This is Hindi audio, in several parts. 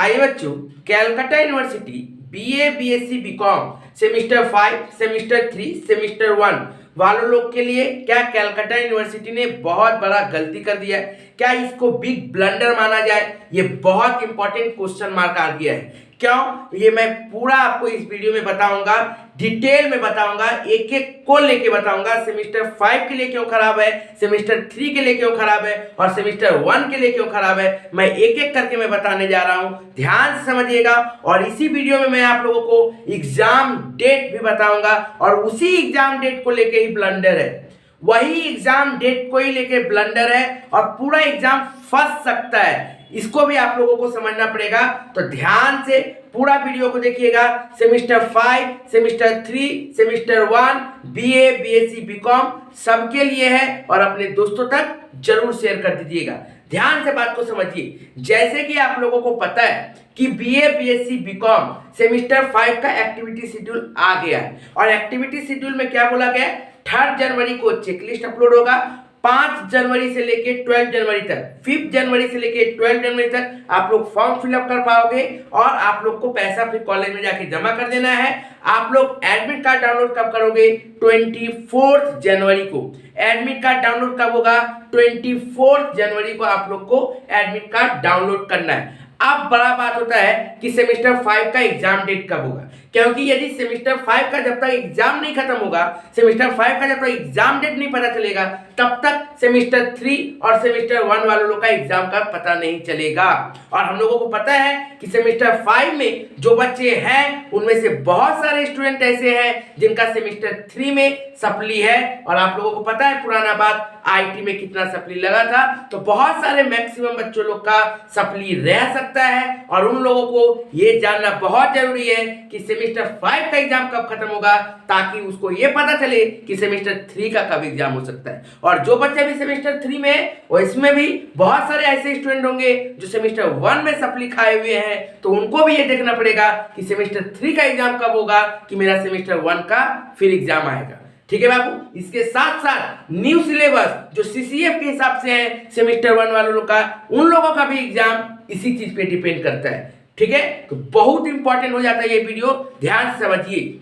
आइए बच्चों, Calcutta university BA BSc BCom semester 5 semester 3 semester 1 वालों लोग के लिए क्या कैलकाटा यूनिवर्सिटी ने बहुत बड़ा गलती कर दिया है? क्या इसको बिग ब्लंडर माना जाए? ये बहुत इंपॉर्टेंट क्वेश्चन मार्क आ गया है। क्यों? ये मैं पूरा आपको इस वीडियो में बताऊंगा, डिटेल में बताऊंगा, एक एक को लेके बताऊंगा। सेमिस्टर 5 के लिए क्यों खराब है, सेमिस्टर 3 के लिए क्यों खराब है और सेमिस्टर 1 के लिए क्यों खराब है, मैं एक एक करके मैं बताने जा रहा हूं। ध्यान से समझिएगा। और इसी वीडियो में मैं आप लोगों को एग्जाम डेट भी बताऊंगा और उसी एग्जाम डेट को लेके ही ब्लंडर है, वही एग्जाम डेट को ही लेके ब्लंडर है और पूरा एग्जाम फंस सकता है। इसको भी आप लोगों को समझना पड़ेगा, तो ध्यान से पूरा वीडियो को देखिएगा। Semester 5 semester 3 semester 1 BA BSc BCom सबके लिए है और अपने दोस्तों तक जरूर शेयर कर दीजिएगा। ध्यान से बात को समझिए। जैसे कि आप लोगों को पता है कि बीए बीएससी बीकॉम सेमिस्टर 5 का एक्टिविटी शेड्यूल आ गया है और एक्टिविटी शेड्यूल में क्या बोला गया है, 3 जनवरी को चेकलिस्ट अपलोड होगा, 5 जनवरी से लेके 12 जनवरी तक, 5 जनवरी से लेके 12 जनवरी तक आप लोग फॉर्म फिलअप कर पाओगे और आप लोग को पैसा फिर कॉलेज में जाके जमा कर देना है। आप लोग एडमिट कार्ड डाउनलोड कब करोगे? 24 जनवरी को। एडमिट कार्ड डाउनलोड कब होगा? 24 जनवरी को आप लोग को एडमिट कार्ड डाउनलोड करना है। अब बड़ा बात होता है कि सेमिस्टर 5 का एग्जाम डेट कब होगा, क्योंकि यदि सेमिस्टर 5 का जब तक एग्जाम नहीं खत्म होगा, सेमिस्टर 5 का जब तक एग्जाम डेट नहीं पता चलेगा, तब तक सेमिस्टर 3 और सेमिस्टर 1 वालों लोग का एग्जाम का पता नहीं चलेगा। और हम लोगों को पता है कि सेमिस्टर 5 में जो बच्चे हैं उनमें से बहुत सारे स्टूडेंट ऐसे हैं जिनका सेमिस्टर 3 में सप्ली है। और आप लोगों को पता है पुराना बात, आईटी में कितना सप्ली लगा था, तो बहुत सारे मैक्सिमम बच्चों लोग का सप्ली रह सकता है। और उन लोगों को ये जानना बहुत जरूरी है कि सेमिस्टर 5 का एग्जाम कब खत्म होगा, ताकि उसको ये पता चले कि सेमिस्टर 3 का कब एग्जाम हो सकता है। और जो बच्चे भी सेमिस्टर 3 में और इसमें भी बहुत सारे ऐसे स्टूडेंट होंगे जो सेमिस्टर 1 में सप्ली खाए हुए हैं, तो उनको भी ये देखना पड़ेगा कि सेमिस्टर 3 का एग्जाम कब होगा, कि मेरा सेमिस्टर 1 का फिर एग्जाम आएगा। ठीक है बाबू। इसके साथ साथ न्यू सिलेबस जो सीसीएफ के हिसाब से है सेमिस्टर 1 वालों लोग का, उन लोगों का भी एग्जाम इसी चीज पे डिपेंड करता है। ठीक है, तो बहुत इंपॉर्टेंट हो जाता है ये वीडियो, ध्यान से समझिए।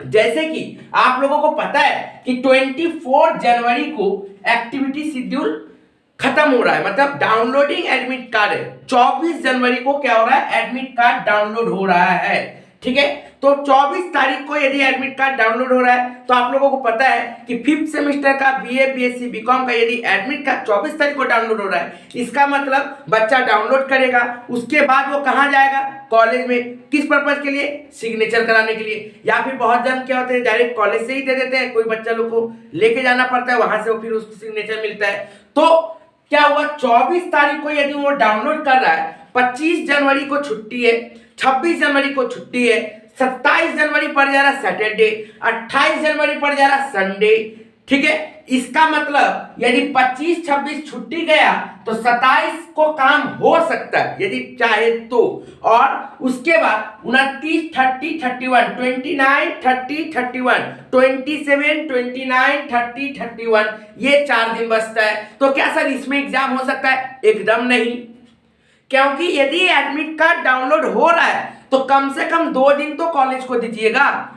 जैसे कि आप लोगों को पता है कि 24 जनवरी को एक्टिविटी शेड्यूल खत्म हो रहा है, मतलब डाउनलोडिंग एडमिट कार्ड है। 24 जनवरी को क्या हो रहा है, एडमिट कार्ड डाउनलोड हो रहा है। ठीक है, तो 24 तारीख को यदि एडमिट कार्ड डाउनलोड हो रहा है, तो आप लोगों को पता है कि 5th सेमेस्टर का बीए बीएससी बीकॉम का यदि एडमिट कार्ड 24 तारीख को डाउनलोड हो रहा है, इसका मतलब बच्चा डाउनलोड करेगा, उसके बाद वो कहाँ जाएगा, कॉलेज में। किस पर्पज के लिए? सिग्नेचर कराने के लिए। या फिर बहुत जन क्या होते हैं डायरेक्ट कॉलेज से ही दे देते हैं, कोई बच्चा लोग को लेके जाना पड़ता है, वहां से वो फिर उसको सिग्नेचर मिलता है। तो क्या हुआ, 24 तारीख को यदि वो डाउनलोड कर रहा है, 25 जनवरी को छुट्टी है, 26 जनवरी को छुट्टी है, 27 जनवरी पड़ जा रहा सैटरडे, 28 जनवरी पड़ जा रहा संडे। ठीक है, इसका मतलब यदि 25-26 छुट्टी गया तो 27 को काम हो सकता है यदि चाहे तो। और उसके बाद 29, 30, 31, 29, 30, 31, 27, 29, 30, 31 ये 4 दिन बचता है। तो क्या सर इसमें एग्जाम हो सकता है? एकदम नहीं, क्योंकि यदि एडमिट कार्ड डाउनलोड हो रहा है तो कम से कम 2 दिन तो कॉलेज को दीजिएगा,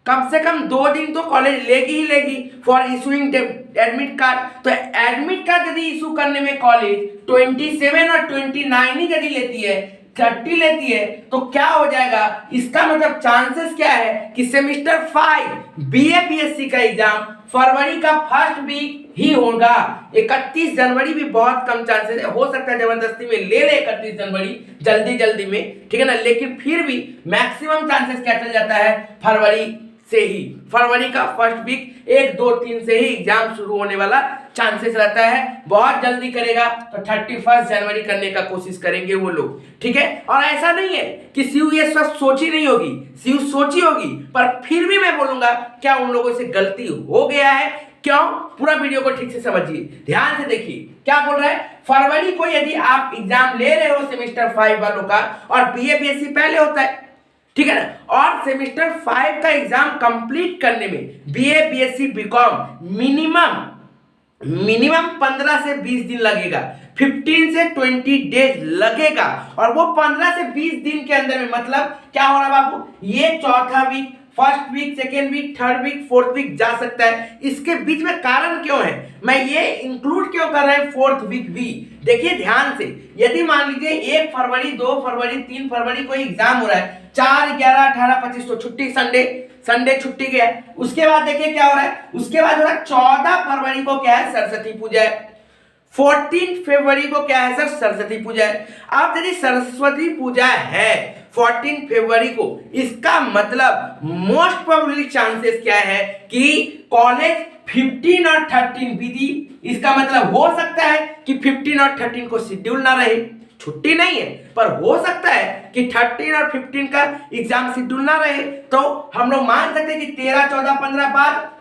कम से कम 2 दिन तो कॉलेज लेगी फॉर इशूइंग एडमिट कार्ड। तो एडमिट कार्ड यदि इशू करने में कॉलेज 27 और 29 ही यदि लेती है, 30 लेती है, तो क्या हो जाएगा, इसका मतलब चांसेस क्या है कि सेमिस्टर 5 बीए बीएससी का एग्जाम फरवरी का फर्स्ट वीक ही होगा। 31 जनवरी भी बहुत कम चांसेस है, हो सकता है जबरदस्ती में ले 31 जनवरी जल्दी में, ठीक है ना, लेकिन फिर भी मैक्सिमम चांसेस क्या चल जाता है, फरवरी से ही, फरवरी का फर्स्ट वीक 1, 2, 3 से ही एग्जाम शुरू होने वाला चांसेस रहता है। बहुत जल्दी करेगा तो 31 जनवरी करने का कोशिश करेंगे वो लोग। ठीक है, और ऐसा नहीं है कि सीयू ये सब सोची नहीं होगी, सीयू सोची होगी, पर फिर भी मैं बोलूंगा क्या उन लोगों से गलती हो गया है। क्यों? पूरा वीडियो को ठीक से समझिए, ध्यान से देखिए क्या बोल रहा है। फरवरी को यदि आप एग्जाम ले रहे हो सेमिस्टर 5 वालों का, और बीए बीएससी पहले होता है, ठीक है ना, और सेमिस्टर 5 का एग्जाम कंप्लीट करने में बीए बीएससी बीकॉम मिनिमम 15 से 20 दिन लगेगा। 15 से 20 डेज लगेगा और वो 15 से 20 दिन के अंदर में, मतलब क्या हो रहा है बाबू, ये चौथा week, first week, second week, third week, fourth week जा सकता है। इसके बीच में कारण क्यों है, मैं ये इंक्लूड क्यों कर रहा हूं फोर्थ वीक भी, देखिए ध्यान से। यदि मान लीजिए 1 फरवरी, 2 फरवरी, 3 फरवरी कोई एग्जाम हो रहा है, 4, 11, 18, 25 तो छुट्टी, संडे छुट्टी गया। उसके बाद देखिए क्या हो रहा है, उसके बाद हो रहा है 14 फरवरी को क्या है, सरस्वती पूजा है। 14 फरवरी को क्या है सर, सरस्वती पूजा है। अब यदि सरस्वती पूजा है 14 फरवरी को, इसका मतलब मोस्ट प्रोबेबली चांसेस क्या है कि कॉलेज 15 और 13 विधि, इसका मतलब हो सकता है कि 15 और 13 को शेड्यूल ना रहे, छुट्टी नहीं है, पर हो सकता है कि 13 और 15 का एग्जाम शेड्यूल ना रहे। तो हम लोग मान सकते हैं कि 13, 14, 15 बाद,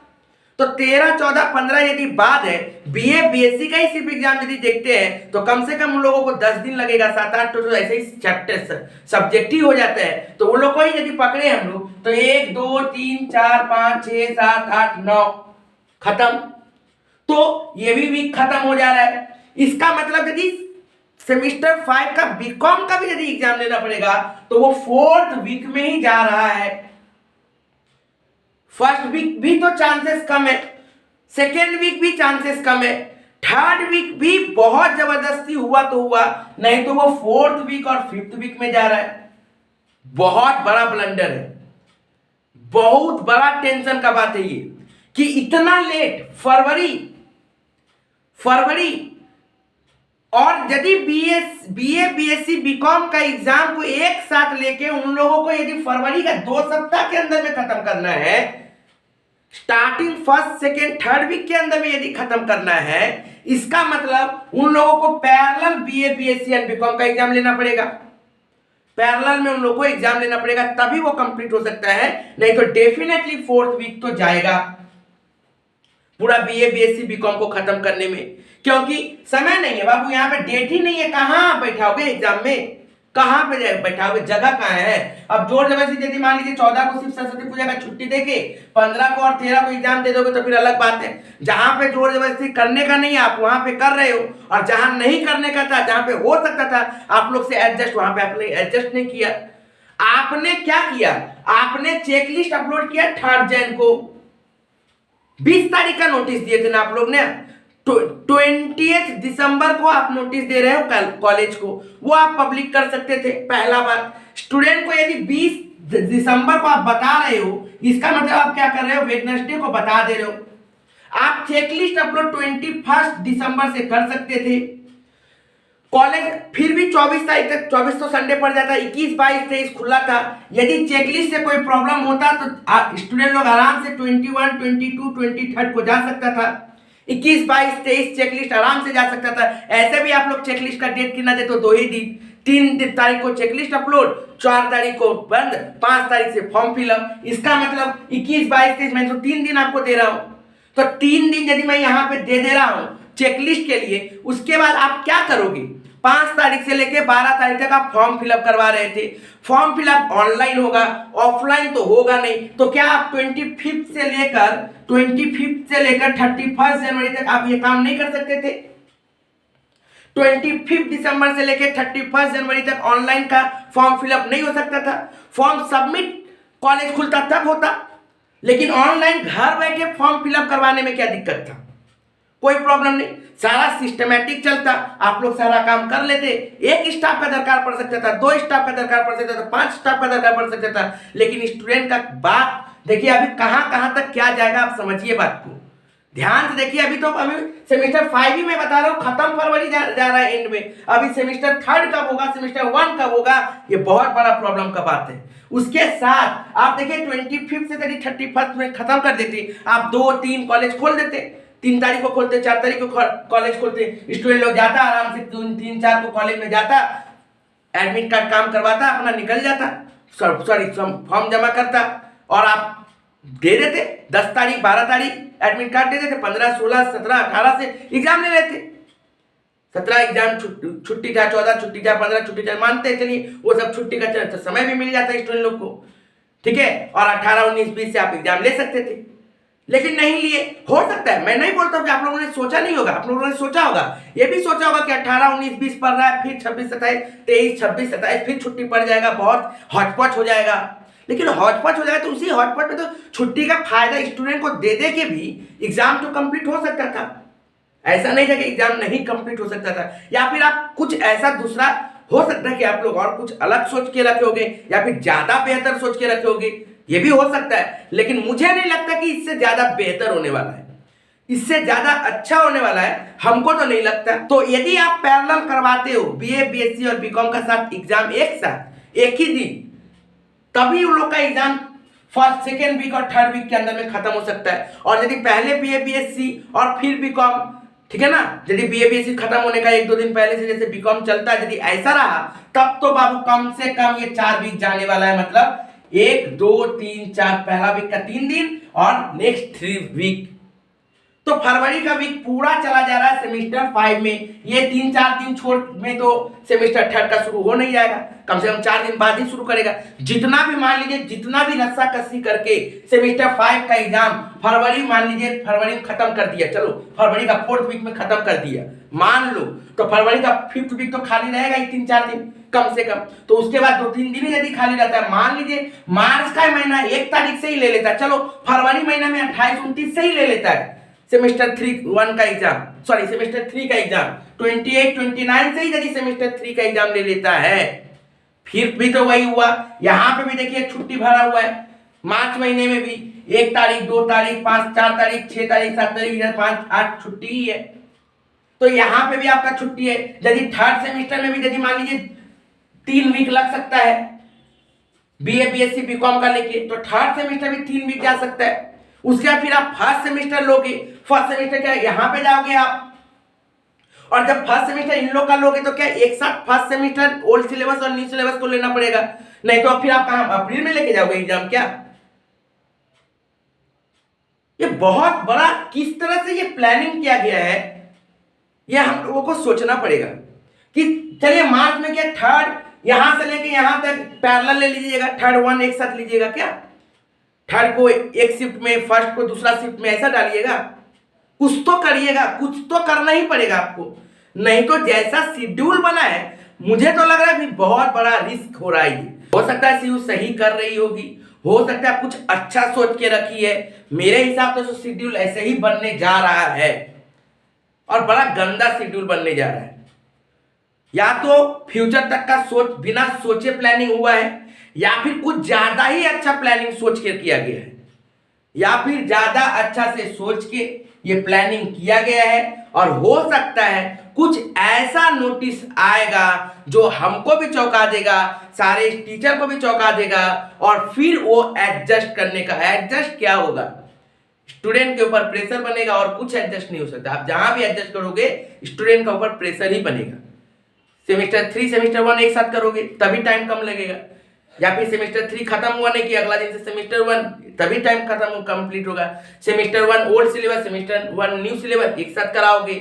तो 13, 14, 15 यदि बाद है, बीए बीएससी का ही सिर्फ एग्जाम यदि देखते हैं तो कम से कम उन लोगों को 10 दिन लगेगा, 7-8 तो ऐसे ही चैप्टर सब्जेक्ट ही हो जाते हैं। तो उन लोग को ही यदि पकड़े हम लोग तो 1, 2, 3, 4, 5, 6, 7, 8, 9 खत्म, तो ये भी वीक खत्म हो जा रहा है। इसका मतलब यदि सेमिस्टर 5 का बीकॉम का भी यदि एग्जाम लेना पड़ेगा तो वो फोर्थ वीक में ही जा रहा है। फर्स्ट वीक भी तो चांसेस कम है, सेकेंड वीक भी चांसेस कम है, थर्ड वीक भी बहुत जबरदस्ती हुआ तो हुआ, नहीं तो वो फोर्थ वीक और फिफ्थ वीक में जा रहा है। बहुत बड़ा ब्लंडर है, बहुत बड़ा टेंशन का बात है ये कि इतना लेट फरवरी और यदि बीए बीएससी बीकॉम का एग्जाम को एक साथ लेके उन लोगों को यदि फरवरी का 2 सप्ताह के अंदर में खत्म करना है, starting first, second, third week के अंदर में यदि खत्म करना है, इसका मतलब उन लोगों को parallel BA BSc and BCom का एग्जाम लेना पड़ेगा। पैरेलल में उन लोगों को एग्जाम लेना पड़ेगा, तभी वो कंप्लीट हो सकता है, नहीं तो डेफिनेटली फोर्थ वीक तो जाएगा पूरा बीए बीएससी बीकॉम को खत्म करने में, क्योंकि समय नहीं है बाबू, यहाँ पे डेट ही नहीं है। कहाँ बैठाओगे एग्जाम में, कहाँ पे बैठाओगे, जगह कहाँ है। अब जोर जबरदस्ती यदि मान लीजिए 14 को सिर्फ सरस्वती पूजा का छुट्टी देके 15 को और 13 को एग्जाम दे दोगे तो फिर अलग बात है। जहां पे जोर जबरदस्ती करने का नहीं है आप वहां पे कर रहे हो, और जहां नहीं करने का था, जहां पे हो सकता था आप लोग से एडजस्ट, वहां पे आपने एडजस्ट नहीं किया। आपने क्या किया, आपने चेकलिस्ट अपलोड किया 3 जनवरी को, 20 तारीख का नोटिस दिए थे ना आप लोग ने, 20 दिसंबर को आप नोटिस दे रहे हो कॉलेज को, वो आप पब्लिक कर सकते थे। पहला बात, स्टूडेंट को यदि 20 दिसंबर को आप बता रहे हो, इसका मतलब आप क्या कर रहे हो, वेडनेसडे को बता दे रहे हो। आप चेकलिस्ट अपलोड 21 दिसंबर से कर सकते थे। कॉलेज फिर भी 24 तारीख तक, 24 तो संडे पड़ जाता, 21, 22, 23 खुला था। यदि चेकलिस्ट से कोई प्रॉब्लम होता तो स्टूडेंट लोग आराम से 21, 22, 23 को जा सकता था। 21, 22, 23 चेकलिस्ट आराम से जा सकता था। ऐसे भी आप लोग चेकलिस्ट का डेट गिना दे तो 2 ही दिन, 3 तारीख को चेकलिस्ट अपलोड, 4 तारीख को बंद, 5 तारीख से फॉर्म फिलअप। इसका मतलब 21, 22, 23 मैं तो 3 दिन आपको दे रहा हूँ। तो 3 दिन यदि मैं यहाँ पे दे रहा हूँ चेकलिस्ट के लिए, उसके बाद आप क्या करोगे, 5 तारीख से लेके 12 तारीख तक आप फॉर्म फिलअप करवा रहे थे। फॉर्म फिलअप ऑनलाइन होगा, ऑफलाइन तो होगा नहीं। तो क्या आप 25 से लेकर 31 जनवरी तक आप ये काम नहीं कर सकते थे? 25 दिसंबर से लेकर 31 जनवरी तक ऑनलाइन का फॉर्म फिलअप नहीं हो सकता था। फॉर्म सबमिट कॉलेज खुलता तब होता, लेकिन ऑनलाइन घर बैठे फॉर्म फिलअप करवाने में क्या दिक्कत था? कोई प्रॉब्लम नहीं, सारा सिस्टमैटिक चलता, आप लोग सारा काम कर लेते। एक स्टाफ का दरकार पड़ सकता था, 2 स्टाफ का दरकार पड़ सकता था, 5 स्टाफ का दरकार पड़ सकता था, लेकिन स्टूडेंट का बात देखिए अभी कहां तक क्या जाएगा, आप समझिए बात को, ध्यान से देखिए। अभी तो अभी सेमेस्टर 5 ही मैं बता रहा हूँ खत्म फरवरी जा रहा है एंड में। अभी सेमेस्टर 3 कब होगा, सेमेस्टर 1 कब होगा, ये बहुत बड़ा प्रॉब्लम का बात है। उसके साथ आप देखिए 25 से 31 में खत्म कर देते, आप 2-3 कॉलेज खोल देते, 3 तारीख को खोलते, 4 तारीख को कॉलेज खोलते, स्टूडेंट लोग जाता आराम से 3-4 को कॉलेज में जाता, एडमिट कार्ड काम करवाता, अपना निकल जाता, सॉरी फॉर्म जमा करता और आप दे देते। 10 तारीख 12 तारीख एडमिट कार्ड दे देते, 15, 16, 17, 18 से एग्जाम ले लेते। 17 एग्जाम छुट्टी था, 14 छुट्टी था, 15 छुट्टी था, मानते हैं चलिए वो सब छुट्टी का समय भी मिल जाता है स्टूडेंट लोग को, ठीक है। और 18, 19, 20 से आप एग्जाम ले सकते थे। लेकिन नहीं लिए। हो सकता है, मैं नहीं बोलता कि आप लोगों ने सोचा नहीं होगा, आप लोगों ने सोचा होगा, ये भी सोचा होगा कि 18, 19, 20 पढ़ रहा है, फिर 26, 27, 23, 26, 27 फिर छुट्टी पड़ जाएगा, बहुत हॉटपॉट हो जाएगा। लेकिन हॉटपॉट हो जाएगा तो उसी हॉटपॉट में तो छुट्टी का फायदा स्टूडेंट को दे दे के भी एग्जाम तो कंप्लीट हो सकता था। ऐसा नहीं था कि एग्जाम नहीं कंप्लीट हो सकता था। या फिर आप कुछ ऐसा दूसरा हो सकता है कि आप लोग और कुछ अलग सोच के रखे होगे, या फिर ज्यादा बेहतर सोच के रखे होगे, ये भी हो सकता है। लेकिन मुझे नहीं लगता कि इससे ज्यादा बेहतर होने वाला है, इससे ज्यादा अच्छा होने वाला है, हमको तो नहीं लगता। तो यदि आप पैरेलल करवाते हो बीए, बीएससी और बीकॉम का साथ एग्जाम एक साथ एक ही दिन, तभी उन लोग का एग्जाम फर्स्ट, सेकेंड वीक और थर्ड वीक के अंदर में खत्म हो सकता है। और यदि पहले बीए, बीएससी और फिर बीकॉम, ठीक है ना, यदि बीए, बीएससी खत्म होने का 1-2 दिन पहले से जैसे बीकॉम चलता है, यदि ऐसा रहा, तब तो बाबू कम से कम ये 4 वीक जाने वाला है। मतलब 1, 2, 3, 4, पहला वीक का 3 दिन और नेक्स्ट 3 वीक। तो फरवरी का वीक पूरा चला जा रहा है सेमेस्टर 5 में। ये 3-4 दिन छोड़ में तो सेमेस्टर 3 का शुरू हो नहीं जाएगा, कम से कम 4 दिन बाद ही शुरू करेगा। जितना भी मान लीजिए, जितना भी रस्सा कस्सी करके सेमेस्टर 5 का एग्जाम फरवरी, मान लीजिए फरवरी में खत्म कर दिया, चलो फरवरी का 4th वीक में खत्म कर दिया मान लो, तो फरवरी का 5th वीक तो खाली रहेगा ही 3-4 दिन कम से कम। तो उसके बाद 2-3 दिन यदि खाली रहता है, मान लीजिए मार्च का महीना 1 तारीख से ही ले लेता है, चलो फरवरी महीना में 28-29 से ही ले लेता है सेमेस्टर 3 का एग्जाम, सॉरी सेमेस्टर 3 का एग्जाम 28-29 से ही यदि सेमेस्टर 3 का एग्जाम ले लेता है, फिर भी तो वही हुआ। यहां पे भी देखिए छुट्टी भरा हुआ है, मार्च महीने में भी 1 तारीख, 2 तारीख, 5, 4 तारीख, 6 तारीख, 7 तारीख, 5, 8 छुट्टी ही है। तो यहां पे भी आपका छुट्टी है। यदि थर्ड सेमेस्टर में भी यदि मान लीजिए 3 वीक लग सकता है बीए, बीएससी, बीकॉम का लेके, तो थर्ड सेमेस्टर भी 3 वीक जा सकता है। उसके बाद फिर आप फर्स्ट सेमेस्टर लोगे, फर्स्ट सेमेस्टर क्या यहां पे जाओगे आप, और जब फर्स्ट सेमेस्टर इन लोग का लोगे तो क्या एक साथ फर्स्ट सेमेस्टर ओल्ड सिलेबस और न्यू सिलेबस को लेना पड़ेगा, नहीं तो फिर आप कहां अप्रैल में लेके जाओगे एग्जाम क्या? ये बहुत बड़ा किस तरह से ये प्लानिंग किया गया है, ये हम लोगों को सोचना पड़ेगा। कि चलिए मार्च में क्या थर्ड यहां से लेके यहां तक पैरेलल ले लीजिएगा, थर्ड 1 एक साथ लीजिएगा क्या? थर्ड को एक शिफ्ट में, फर्स्ट को दूसरा शिफ्ट में ऐसा डालिएगा? कुछ तो करिएगा, कुछ तो करना ही पड़ेगा आपको, नहीं तो जैसा शेड्यूल बना है मुझे तो लग रहा है बहुत बड़ा रिस्क हो रहा है। हो सकता है सीयू सही कर रही होगी, हो सकता है कुछ अच्छा सोच के रखी है। मेरे हिसाब से शेड्यूल ऐसे ही बनने जा रहा है और बड़ा गंदा शेड्यूल बनने जा रहा है। या तो फ्यूचर तक का सोच बिना सोचे प्लानिंग हुआ है, या फिर कुछ ज्यादा ही अच्छा प्लानिंग सोच के किया गया है, या फिर ज्यादा अच्छा से सोच के ये प्लानिंग किया गया है। और हो सकता है कुछ ऐसा नोटिस आएगा जो हमको भी चौंका देगा, सारे टीचर को भी चौंका देगा, और फिर वो एडजस्ट करने का, एडजस्ट क्या होगा, स्टूडेंट के ऊपर प्रेशर बनेगा और कुछ एडजस्ट नहीं हो सकता। आप जहां भी एडजस्ट करोगे स्टूडेंट के ऊपर प्रेशर ही बनेगा। सेमेस्टर 3 सेमेस्टर 1 एक साथ करोगे तभी टाइम कम लगेगा, या फिर सेमेस्टर 3 खत्म हुआ नहीं कि अगला दिन से सेमेस्टर 1 तभी टाइम खत्म कंप्लीट होगा। Semester 1 old syllabus, semester 1 new syllabus एक साथ कराओगे,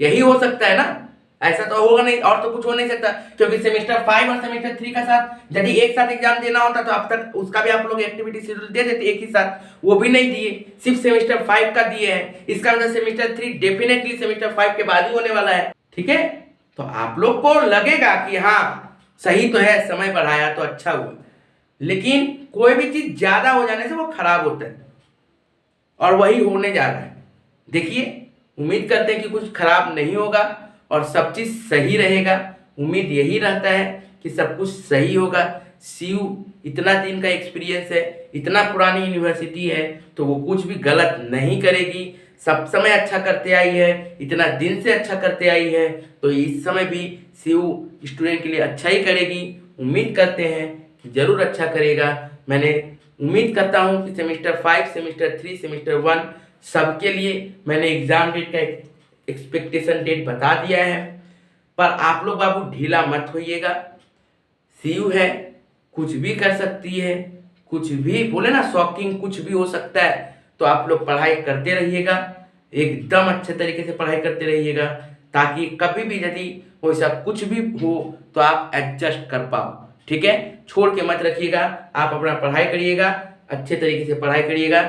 यही हो सकता है ना? ऐसा तो होगा नहीं, और तो कुछ हो नहीं सकता, क्योंकि सेमेस्टर 5 और सेमेस्टर 3 का साथ यदि एक साथ एग्जाम देना होता तो अब तक उसका भी आप लोग एक्टिविटी शेड्यूल दे देते एक ही साथ, वो भी नहीं दिए, सिर्फ सेमेस्टर 5 का दिए हैं। इसका मतलब सेमेस्टर 3 डेफिनेटली सेमेस्टर 5 के बाद ही होने वाला है, ठीक है? तो आप लोग को लगेगा कि हाँ सही तो है, समय बढ़ाया तो अच्छा हुआ, लेकिन कोई भी चीज ज्यादा हो जाने से वो खराब होता है, और वही होने जा रहा है। देखिए, उम्मीद करते हैं कि कुछ खराब नहीं होगा और सब चीज सही रहेगा। उम्मीद यही रहता है कि सब कुछ सही होगा। सीयू इतना दिन का एक्सपीरियंस है, इतना पुरानी यूनिवर्सिटी है, तो वो कुछ भी गलत नहीं करेगी। सब समय अच्छा करते आई है, इतना दिन से अच्छा करते आई है, तो इस समय भी सीयू स्टूडेंट के लिए अच्छा ही करेगी। उम्मीद करते हैं कि जरूर अच्छा करेगा। मैंने उम्मीद करता हूं कि सेमेस्टर 5, सेमेस्टर 3, सेमेस्टर 1 सबके लिए मैंने एग्जाम डेट का एक्सपेक्टेशन डेट बता दिया है। पर आप लोग बाबू ढीला मत होइएगा, सीयू है, कुछ भी कर सकती है, कुछ भी बोले ना, शॉकिंग कुछ भी हो सकता है। तो आप लोग पढ़ाई करते रहिएगा, एकदम अच्छे तरीके से पढ़ाई करते रहिएगा, ताकि कभी भी यदि वैसा कुछ भी हो तो आप एडजस्ट कर पाओ, ठीक है? छोड़ के मत रखिएगा, आप अपना पढ़ाई करिएगा, अच्छे तरीके से पढ़ाई करिएगा।